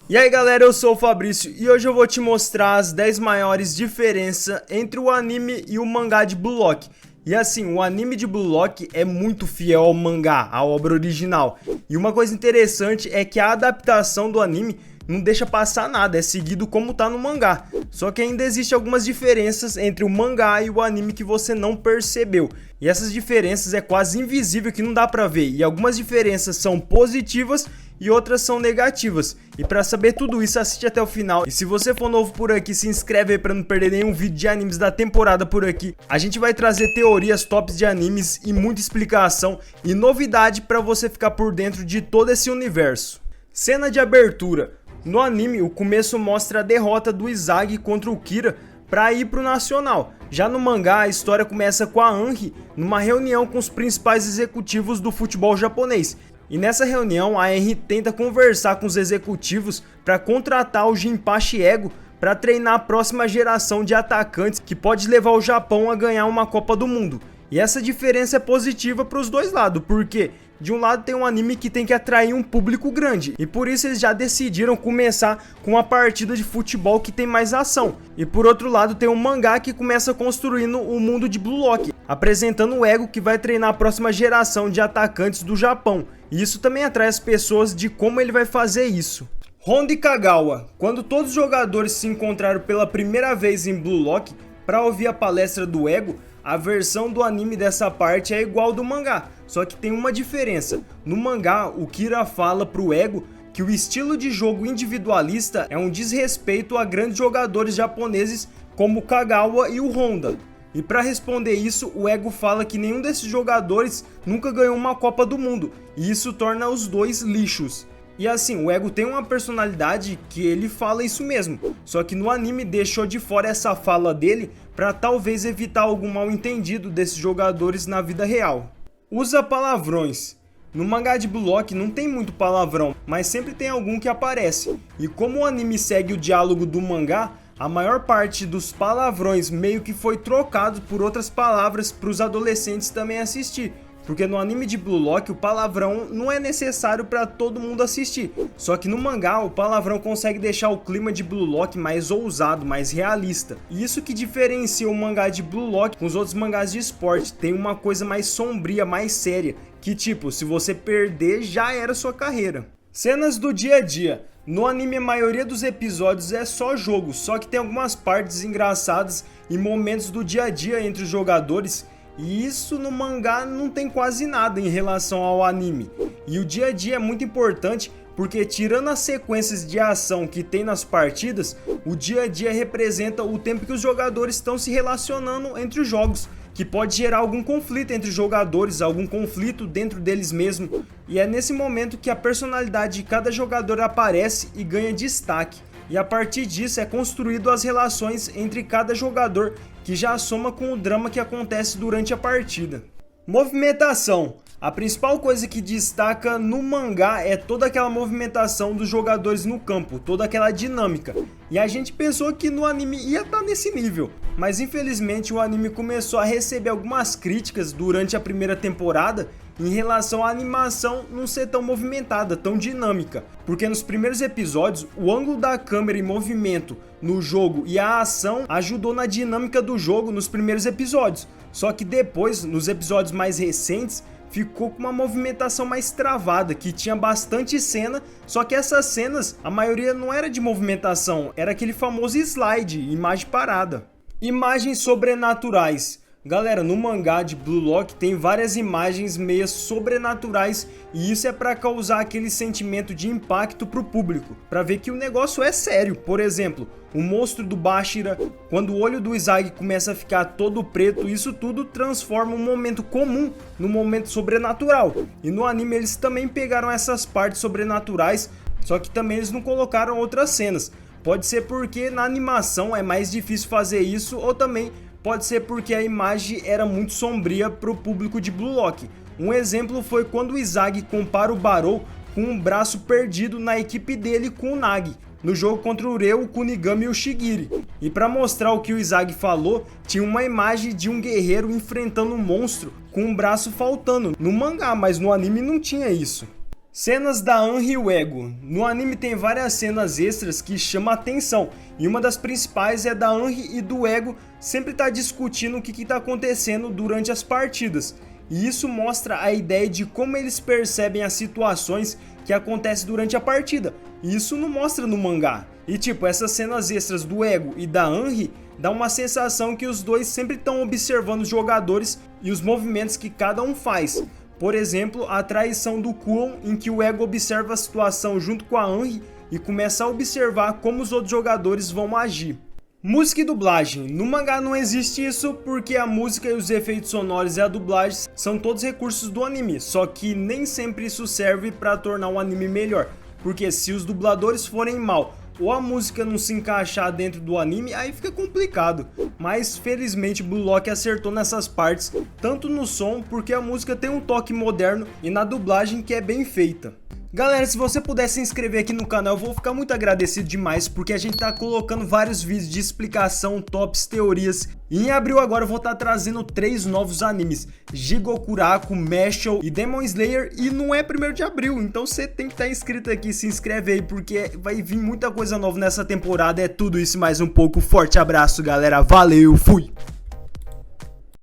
E aí galera, eu sou o Fabrício e hoje eu vou te mostrar as 10 maiores diferenças entre o anime e o mangá de Blue Lock. E assim, o anime de Blue Lock é muito fiel ao mangá, à obra original. E uma coisa interessante é que a adaptação do anime não deixa passar nada, é seguido como tá no mangá. Só que ainda existem algumas diferenças entre o mangá e o anime que você não percebeu. E essas diferenças é quase invisível que não dá pra ver. E algumas diferenças são positivas e outras são negativas. E pra saber tudo isso, assiste até o final. E se você for novo por aqui, se inscreve aí pra não perder nenhum vídeo de animes da temporada por aqui. A gente vai trazer teorias tops de animes e muita explicação e novidade pra você ficar por dentro de todo esse universo. Cena de abertura. No anime, o começo mostra a derrota do Izagi contra o Kira para ir pro Nacional. Já no mangá, a história começa com a Anri numa reunião com os principais executivos do futebol japonês. E nessa reunião, a Anri tenta conversar com os executivos para contratar o Jinpachi Ego para treinar a próxima geração de atacantes que pode levar o Japão a ganhar uma Copa do Mundo. E essa diferença é positiva para os dois lados, porque de um lado tem um anime que tem que atrair um público grande, e por isso eles já decidiram começar com uma partida de futebol que tem mais ação. E por outro lado tem um mangá que começa construindo o mundo de Blue Lock, apresentando o Ego que vai treinar a próxima geração de atacantes do Japão. E isso também atrai as pessoas de como ele vai fazer isso. Honda e Kagawa. Quando todos os jogadores se encontraram pela primeira vez em Blue Lock para ouvir a palestra do Ego, a versão do anime dessa parte é igual do mangá, só que tem uma diferença. No mangá, o Kira fala pro Ego que o estilo de jogo individualista é um desrespeito a grandes jogadores japoneses como o Kagawa e o Honda. E para responder isso, o Ego fala que nenhum desses jogadores nunca ganhou uma Copa do Mundo, e isso torna os dois lixos. E assim, o Ego tem uma personalidade que ele fala isso mesmo, só que no anime deixou de fora essa fala dele para talvez evitar algum mal entendido desses jogadores na vida real. Usa palavrões. No mangá de Blue Lock não tem muito palavrão, mas sempre tem algum que aparece. E como o anime segue o diálogo do mangá, a maior parte dos palavrões meio que foi trocado por outras palavras para os adolescentes também assistir. Porque no anime de Blue Lock o palavrão não é necessário para todo mundo assistir. Só que no mangá o palavrão consegue deixar o clima de Blue Lock mais ousado, mais realista. E isso que diferencia o mangá de Blue Lock com os outros mangás de esporte. Tem uma coisa mais sombria, mais séria. Que tipo, se você perder já era sua carreira. Cenas do dia a dia. No anime a maioria dos episódios é só jogo. Só que tem algumas partes engraçadas e momentos do dia a dia entre os jogadores. E isso no mangá não tem quase nada em relação ao anime. E o dia a dia é muito importante porque, tirando as sequências de ação que tem nas partidas, o dia a dia representa o tempo que os jogadores estão se relacionando entre os jogos, que pode gerar algum conflito entre os jogadores, algum conflito dentro deles mesmos. E é nesse momento que a personalidade de cada jogador aparece e ganha destaque. E a partir disso é construído as relações entre cada jogador, que já soma com o drama que acontece durante a partida. Movimentação. A principal coisa que destaca no mangá é toda aquela movimentação dos jogadores no campo, toda aquela dinâmica. E a gente pensou que no anime ia estar nesse nível, mas infelizmente o anime começou a receber algumas críticas durante a primeira temporada em relação à animação não ser tão movimentada, tão dinâmica. Porque nos primeiros episódios, o ângulo da câmera em movimento no jogo e a ação ajudou na dinâmica do jogo nos primeiros episódios. Só que depois, nos episódios mais recentes, ficou com uma movimentação mais travada, que tinha bastante cena, só que essas cenas, a maioria não era de movimentação, era aquele famoso slide, imagem parada. Imagens sobrenaturais. Galera, no mangá de Blue Lock tem várias imagens meias sobrenaturais e isso é para causar aquele sentimento de impacto pro público, para ver que o negócio é sério. Por exemplo, o monstro do Bashira, quando o olho do Izagi começa a ficar todo preto, isso tudo transforma um momento comum num momento sobrenatural. E no anime eles também pegaram essas partes sobrenaturais, só que também eles não colocaram outras cenas. Pode ser porque na animação é mais difícil fazer isso, ou também pode ser porque a imagem era muito sombria para o público de Blue Lock. Um exemplo foi quando o Izagi compara o Barou com um braço perdido na equipe dele com o Nagi, no jogo contra o Reu, o Kunigami e o Shigiri. E para mostrar o que o Izagi falou, tinha uma imagem de um guerreiro enfrentando um monstro com um braço faltando no mangá, mas no anime não tinha isso. Cenas da Anri e o Ego. No anime tem várias cenas extras que chamam a atenção, e uma das principais é da Anri e do Ego sempre tá discutindo o que tá acontecendo durante as partidas. E isso mostra a ideia de como eles percebem as situações que acontecem durante a partida. E isso não mostra no mangá. E tipo, essas cenas extras do Ego e da Anri dá uma sensação que os dois sempre estão observando os jogadores e os movimentos que cada um faz. Por exemplo, a traição do Kuon, em que o Ego observa a situação junto com a Anri e começa a observar como os outros jogadores vão agir. Música e dublagem. No mangá não existe isso porque a música e os efeitos sonoros e a dublagem são todos recursos do anime, só que nem sempre isso serve para tornar o anime melhor, porque se os dubladores forem mal ou a música não se encaixar dentro do anime, aí fica complicado. Mas felizmente Blue Lock acertou nessas partes, tanto no som, porque a música tem um toque moderno, e na dublagem, que é bem feita. Galera, se você puder se inscrever aqui no canal, eu vou ficar muito agradecido demais, porque a gente tá colocando vários vídeos de explicação, tops, teorias. E em abril agora eu vou estar trazendo 3 novos animes: Jigokuraku, Mashle e Demon Slayer, e não é 1º de abril, então você tem que estar inscrito aqui, se inscreve aí, porque vai vir muita coisa nova nessa temporada. É tudo isso e mais um pouco. Forte abraço, galera, valeu, fui!